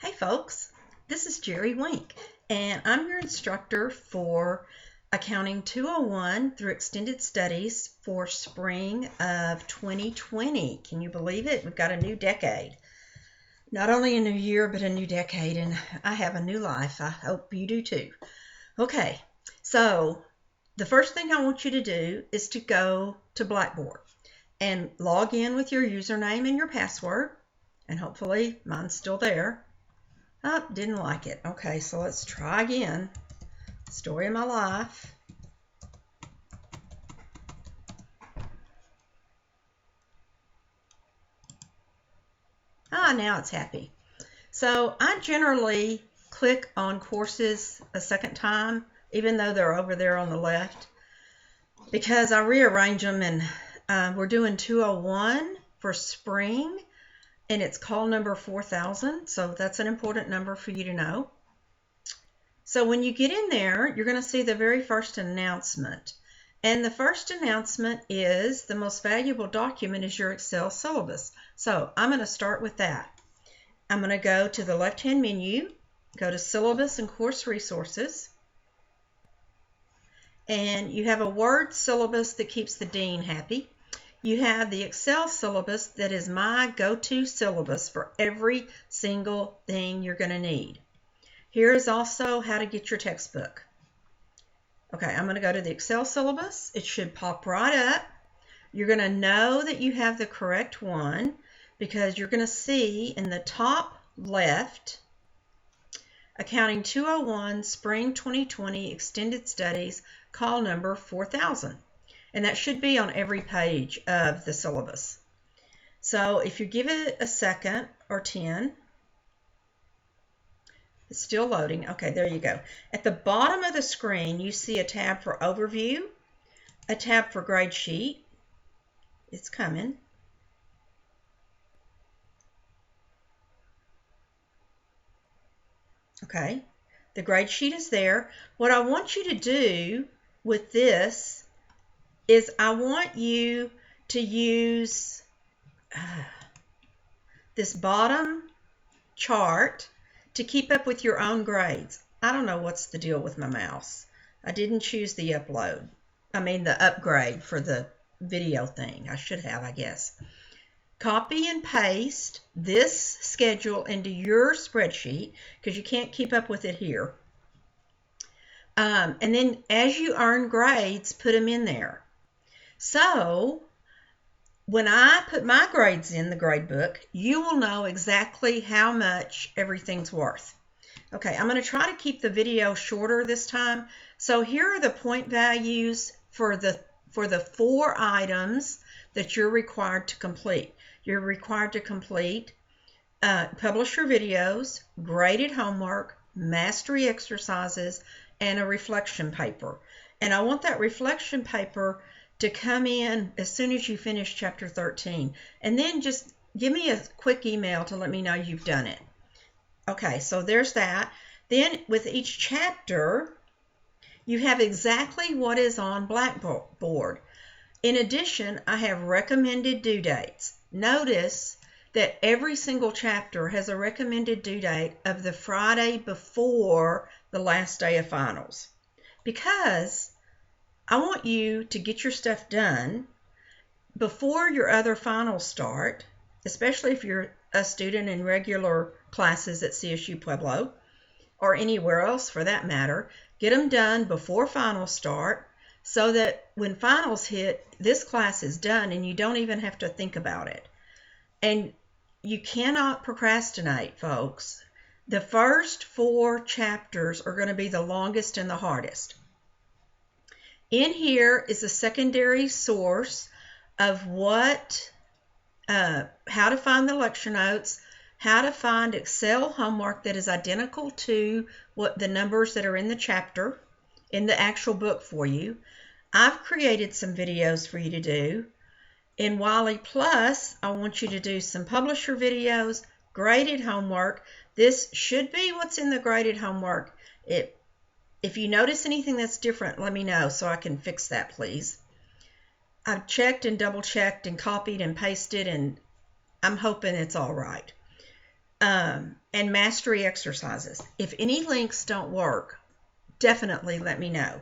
Hey folks, this is Jerry Wink, and I'm your instructor for Accounting 201 through Extended Studies for spring of 2020. Can you believe it? We've got a new decade. Not only a new year, but a new decade, and I have a new life. I hope you do too. Okay, so the first thing I want you to do is to go to Blackboard and log in with your username and your password, and hopefully mine's still there. Oh, didn't like it. Okay, so let's try again. Story of my life. Now it's happy. So I generally click on courses a second time, even though they're over there on the left, because I rearrange them, and we're doing 201 for spring, and it's call number 4000, so that's an important number for you to know. So when you get in there, you're going to see the very first announcement. And the first announcement is the most valuable document is your Excel syllabus. So I'm going to start with that. I'm going to go to the left-hand menu, go to Syllabus and Course Resources. And you have a Word syllabus that keeps the dean happy. You have the Excel syllabus that is my go-to syllabus for every single thing you're going to need. Here is also how to get your textbook. Okay, I'm going to go to the Excel syllabus. It should pop right up. You're going to know that you have the correct one because you're going to see in the top left, Accounting 201 Spring 2020 Extended Studies, call number 4000. And that should be on every page of the syllabus. So if you give it a second or 10, it's still loading. Okay, there you go. At the bottom of the screen, you see a tab for Overview, a tab for Grade Sheet. It's coming. Okay, the grade sheet is there. What I want you to do with this is I want you to use this bottom chart to keep up with your own grades. I don't know what's the deal with my mouse. I didn't choose the upgrade for the video thing. I should have, I guess. Copy and paste this schedule into your spreadsheet because you can't keep up with it here. And then as you earn grades, put them in there. So when I put my grades in the grade book, you will know exactly how much everything's worth. Okay, I'm going to try to keep the video shorter this time. So here are the point values for the 4 items that you're required to complete. You're required to complete publish your videos, graded homework, mastery exercises, and a reflection paper. And I want that reflection paper to come in as soon as you finish chapter 13. And then just give me a quick email to let me know you've done it. Okay, so there's that. Then with each chapter, you have exactly what is on Blackboard. In addition, I have recommended due dates. Notice that every single chapter has a recommended due date of the Friday before the last day of finals, because I want you to get your stuff done before your other finals start, especially if you're a student in regular classes at CSU Pueblo or anywhere else for that matter. Get them done before finals start so that when finals hit, this class is done and you don't even have to think about it. And you cannot procrastinate, folks. The first 4 chapters are going to be the longest and the hardest. In here is a secondary source of how to find the lecture notes, how to find Excel homework that is identical to what the numbers that are in the chapter, in the actual book for you. I've created some videos for you to do. In Wiley Plus, I want you to do some publisher videos, graded homework. This should be what's in the graded homework. If you notice anything that's different, let me know so I can fix that, please. I've checked and double-checked and copied and pasted, and I'm hoping it's all right. and mastery exercises. If any links don't work, definitely let me know.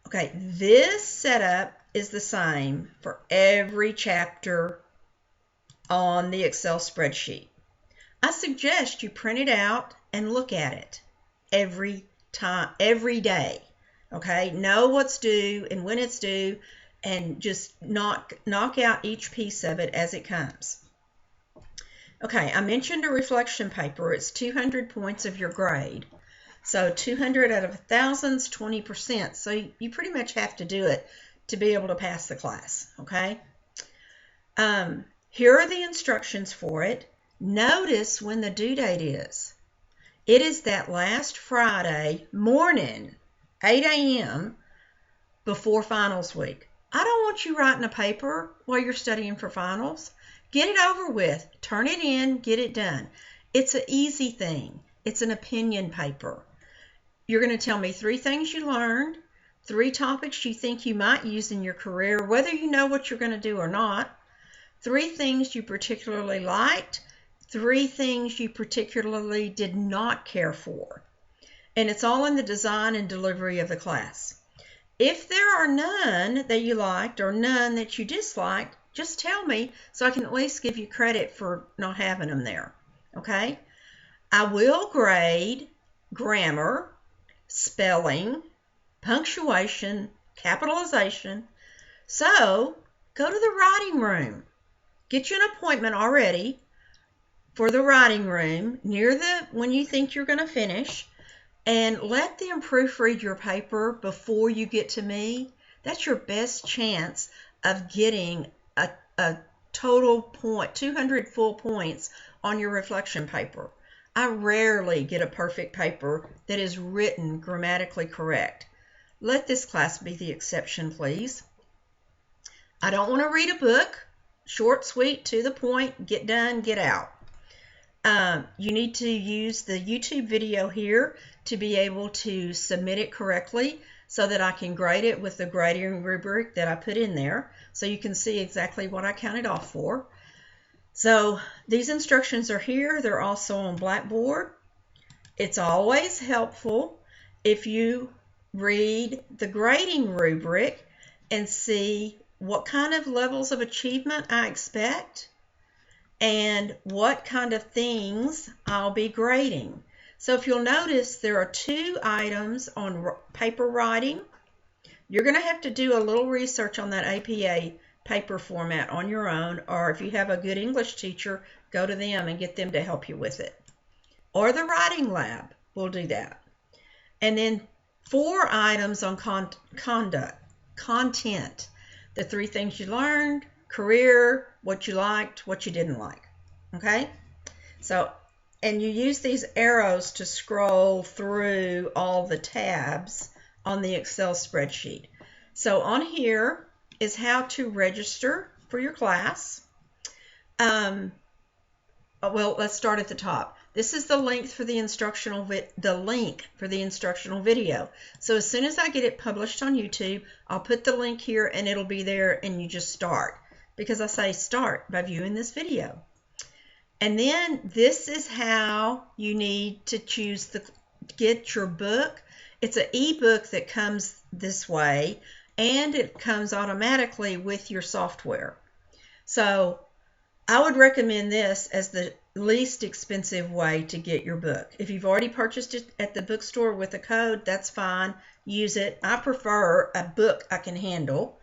Okay, this setup is the same for every chapter on the Excel spreadsheet. I suggest you print it out and look at it every time, every day. Okay, know what's due and when it's due, and just knock out each piece of it as it comes. Okay, I mentioned a reflection paper. It's 200 points of your grade. So 200 out of 1,000 is 20%. So you pretty much have to do it to be able to pass the class, okay? Here are the instructions for it. Notice when the due date is. It is that last Friday morning, 8 a.m. before finals week. I don't want you writing a paper while you're studying for finals. Get it over with. Turn it in. Get it done. It's an easy thing. It's an opinion paper. You're going to tell me 3 things you learned, 3 topics you think you might use in your career, whether you know what you're going to do or not, 3 things you particularly liked, 3 things you particularly did not care for. And it's all in the design and delivery of the class. If there are none that you liked or none that you disliked, just tell me so I can at least give you credit for not having them there, okay? I will grade grammar, spelling, punctuation, capitalization. So go to the writing room. Get you an appointment already for the writing room near when you think you're going to finish, and let them proofread your paper before you get to me. That's your best chance of getting a total point, 200 full points on your reflection paper. I rarely get a perfect paper that is written grammatically correct. Let this class be the exception, please. I don't want to read a book. Short, sweet, to the point, get done, get out. You need to use the YouTube video here to be able to submit it correctly so that I can grade it with the grading rubric that I put in there, so you can see exactly what I counted off for. So these instructions are here. They're also on Blackboard. It's always helpful if you read the grading rubric and see what kind of levels of achievement I expect and what kind of things I'll be grading. So if you'll notice, there are 2 items on paper writing. You're going to have to do a little research on that APA paper format on your own, or if you have a good English teacher, go to them and get them to help you with it. Or the writing lab will do that. And then 4 items on content, the 3 things you learned, career, what you liked, what you didn't like. Okay? So, and you use these arrows to scroll through all the tabs on the Excel spreadsheet. So on here is how to register for your class. Well, let's start at the top. This is the link for the instructional video. So as soon as I get it published on YouTube, I'll put the link here and it'll be there, and you just start, because I say start by viewing this video. And then this is how you need to get your book. It's an ebook that comes this way, and it comes automatically with your software. So I would recommend this as the least expensive way to get your book. If you've already purchased it at the bookstore with a code, that's fine. Use it. I prefer a book I can handle,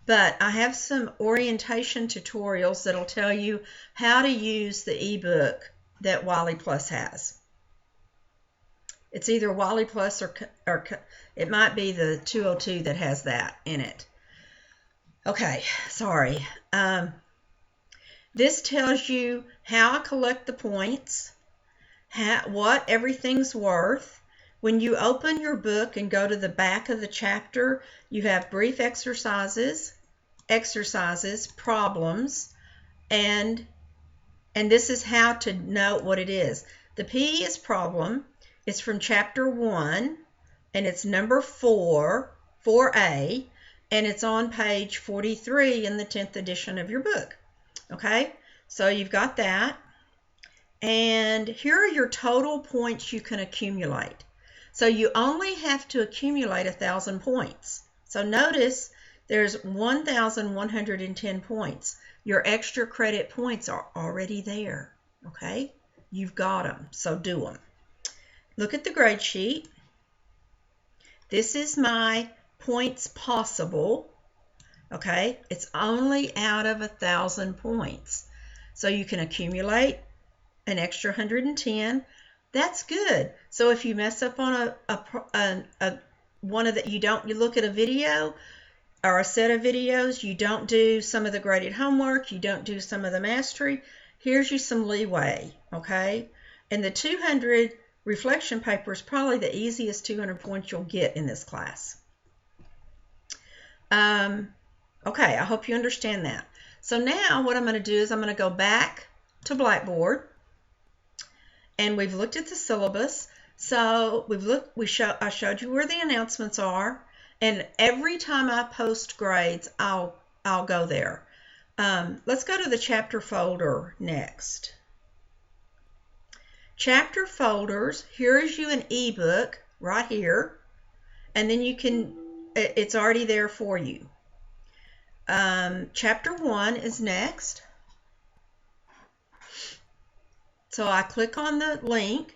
but I have some orientation tutorials that'll tell you how to use the ebook that Wiley Plus has. It's either Wiley Plus or it might be the 202 that has that in it. Okay, sorry. This tells you how I collect the points, what everything's worth. When you open your book and go to the back of the chapter, you have brief exercises, problems, and this is how to note what it is. The P is problem. It's from chapter 1, and it's number 4A, and it's on page 43 in the 10th edition of your book. Okay, so you've got that. And here are your total points you can accumulate. So you only have to accumulate 1,000 points. So notice there's 1,110 points. Your extra credit points are already there, okay? You've got them, so do them. Look at the grade sheet. This is my points possible, okay? It's only out of 1,000 points. So you can accumulate an extra 110. That's good. So if you mess up on you look at a video or a set of videos, you don't do some of the graded homework, you don't do some of the mastery, here's you some leeway, okay? And the 200 reflection paper is probably the easiest 200 points you'll get in this class. Okay, I hope you understand that. So now what I'm going to do is I'm going to go back to Blackboard, and we've looked at the syllabus. So I showed you where the announcements are, and every time I post grades, I'll go there. Let's go to the chapter folder next. Chapter folders, here is you an ebook right here, and then it's already there for you. Chapter 1 is next. So I click on the link,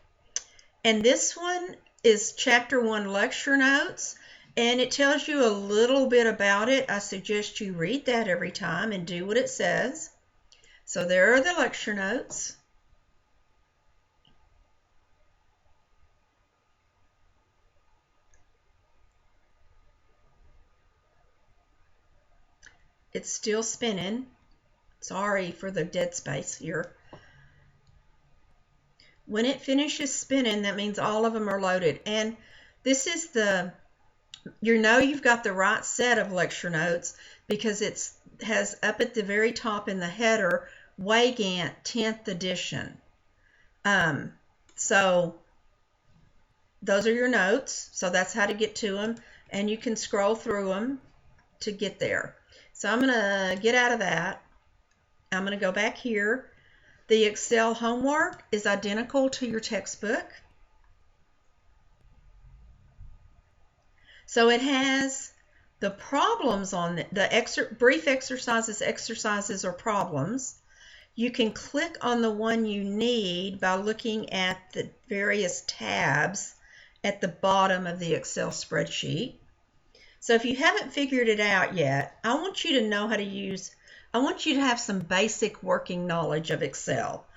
and this one is Chapter 1 lecture notes, and it tells you a little bit about it. I suggest you read that every time and do what it says. So there are the lecture notes. It's still spinning. Sorry for the dead space here. When it finishes spinning, that means all of them are loaded. And this is you've got the right set of lecture notes because it has up at the very top in the header, Weygandt 10th edition. So those are your notes. So that's how to get to them. And you can scroll through them to get there. So I'm going to get out of that. I'm going to go back here. The Excel homework is identical to your textbook. So it has the problems on the brief exercises or problems. You can click on the one you need by looking at the various tabs at the bottom of the Excel spreadsheet. So if you haven't figured it out yet, I want you to know how to I want you to have some basic working knowledge of Excel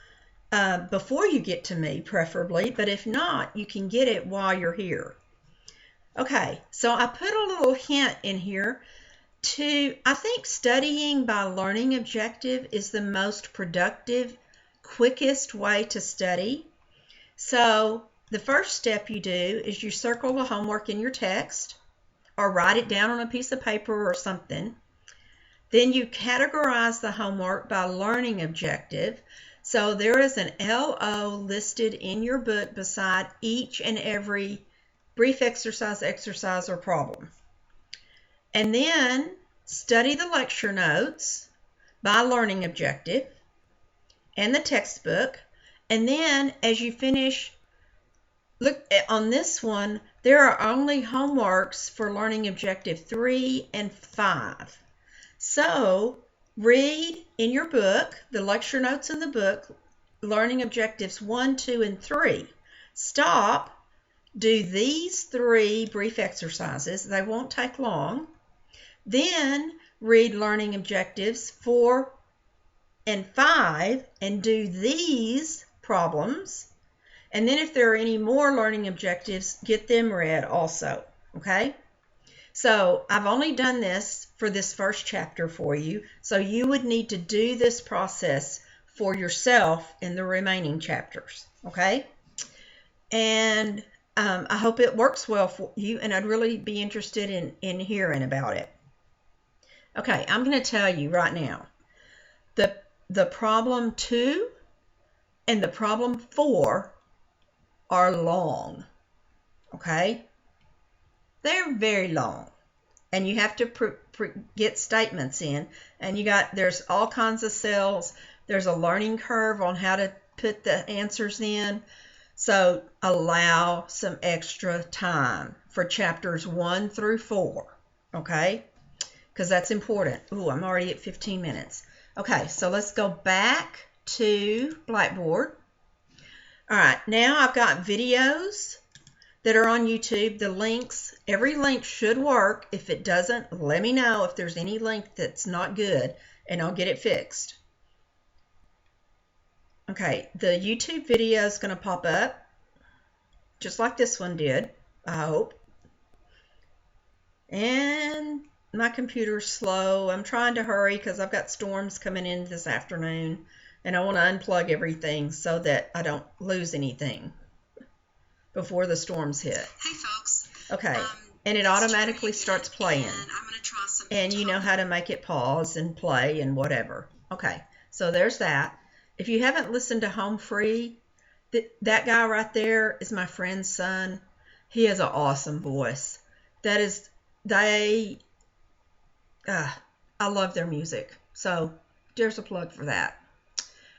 before you get to me, preferably, but if not, you can get it while you're here. Okay, so I put a little hint in here I think studying by learning objective is the most productive, quickest way to study. So the first step you do is you circle the homework in your text or write it down on a piece of paper or something. Then you categorize the homework by learning objective. So there is an LO listed in your book beside each and every brief exercise, or problem. And then study the lecture notes by learning objective and the textbook. And then as you finish, look on this one, there are only homeworks for learning objective 3 and 5. So read in your book, the lecture notes in the book, learning objectives 1, 2, and 3. Stop, do these 3 brief exercises. They won't take long. Then read learning objectives 4 and 5 and do these problems. And then if there are any more learning objectives, get them read also, okay? So I've only done this for this first chapter for you, so you would need to do this process for yourself in the remaining chapters, okay? And I hope it works well for you, and I'd really be interested in hearing about it. Okay, I'm going to tell you right now, the problem 2 and the problem 4 are long, okay? They're very long, and you have to get statements in, and there's all kinds of cells. There's a learning curve on how to put the answers in. So allow some extra time for chapters 1 through 4, okay? Because that's important. Ooh, I'm already at 15 minutes. Okay, so let's go back to Blackboard. All right, now I've got videos that are on YouTube. The links, every link should work. If it doesn't, let me know if there's any link that's not good, and I'll get it fixed. Okay, the YouTube video is going to pop up, just like this one did, I hope. And my computer's slow. I'm trying to hurry because I've got storms coming in this afternoon, and I want to unplug everything so that I don't lose anything before the storms hit. Hey folks. Okay, and it automatically starts playing. And I'm going to try some. And you know how to make it pause and play and whatever. Okay, so there's that. If you haven't listened to Home Free, that guy right there is my friend's son. He has an awesome voice. I love their music. So there's a plug for that.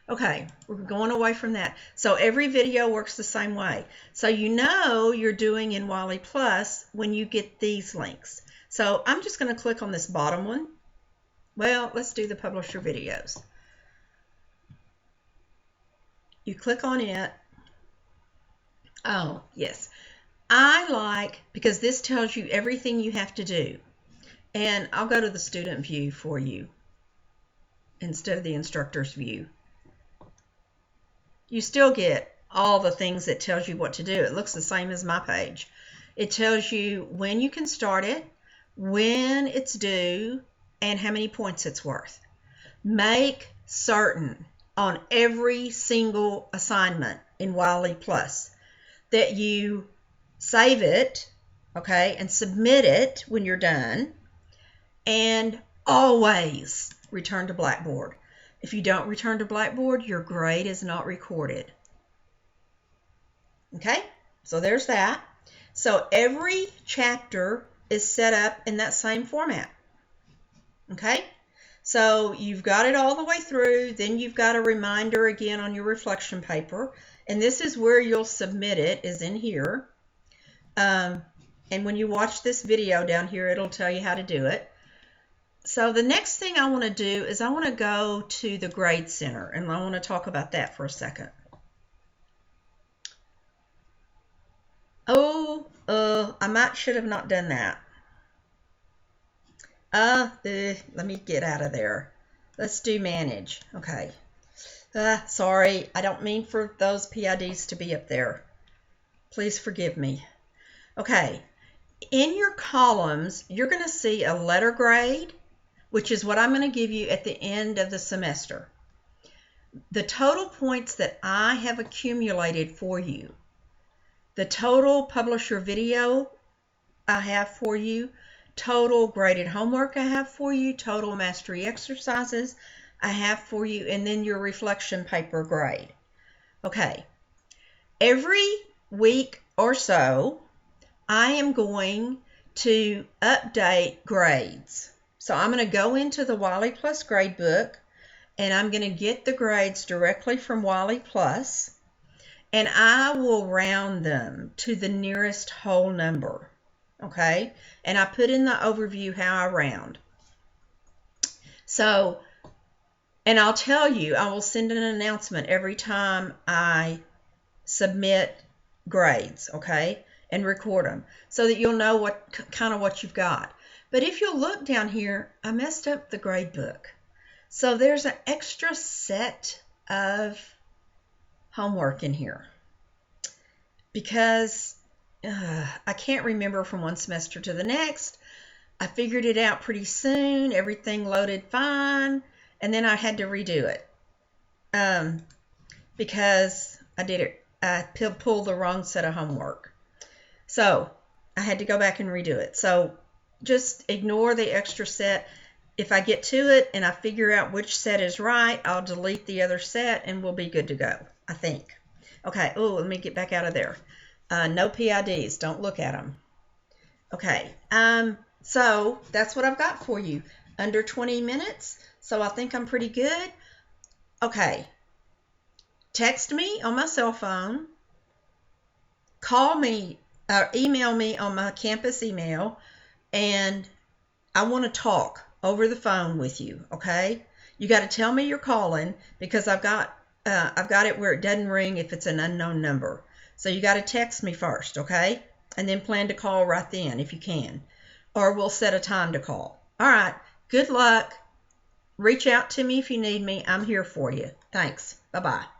Okay, we're going away from that. So every video works the same way. So you know you're doing in Wiley Plus when you get these links. So I'm just going to click on this bottom one. Well, let's do the publisher videos. You click on it. Oh, yes. I like, because this tells you everything you have to do. And I'll go to the student view for you instead of the instructor's view. You still get all the things that tells you what to do. It looks the same as my page. It tells you when you can start it, when it's due, and how many points it's worth. Make certain on every single assignment in Wiley Plus that you save it, okay, and submit it when you're done, and always return to Blackboard. If you don't return to Blackboard, your grade is not recorded. Okay, so there's that. So every chapter is set up in that same format. Okay, so you've got it all the way through. Then you've got a reminder again on your reflection paper. And this is where you'll submit it, is in here. And when you watch this video down here, it'll tell you how to do it. So the next thing I want to do is I want to go to the Grade Center, and I want to talk about that for a second. Oh, I should have not done that. Let me get out of there. Let's do Manage. Okay. Sorry, I don't mean for those PIDs to be up there. Please forgive me. Okay. In your columns, you're going to see a letter grade, which is what I'm going to give you at the end of the semester. The total points that I have accumulated for you, the total publisher video I have for you, total graded homework I have for you, total mastery exercises I have for you, and then your reflection paper grade. Okay. Every week or so, I am going to update grades. So I'm going to go into the Wiley Plus gradebook, and I'm going to get the grades directly from Wiley Plus, and I will round them to the nearest whole number. Okay? And I put in the overview how I round. So, and I'll tell you, I will send an announcement every time I submit grades, okay? And record them so that you'll know what you've got. But if you'll look down here, I messed up the grade book. So there's an extra set of homework in here because I can't remember from one semester to the next. I figured it out pretty soon. Everything loaded fine. And then I had to redo it because I pulled the wrong set of homework. So I had to go back and redo it. So just ignore the extra set. If I get to it and I figure out which set is right, I'll delete the other set and we'll be good to go, I think. Okay, let me get back out of there. No PIDs, don't look at them. Okay, so that's what I've got for you. Under 20 minutes, so I think I'm pretty good. Okay, text me on my cell phone, call me, or email me on my campus email, and I want to talk over the phone with you, okay? You got to tell me you're calling because I've got it where it doesn't ring if it's an unknown number. So you got to text me first, okay? And then plan to call right then if you can. Or we'll set a time to call. All right. Good luck. Reach out to me if you need me. I'm here for you. Thanks. Bye-bye.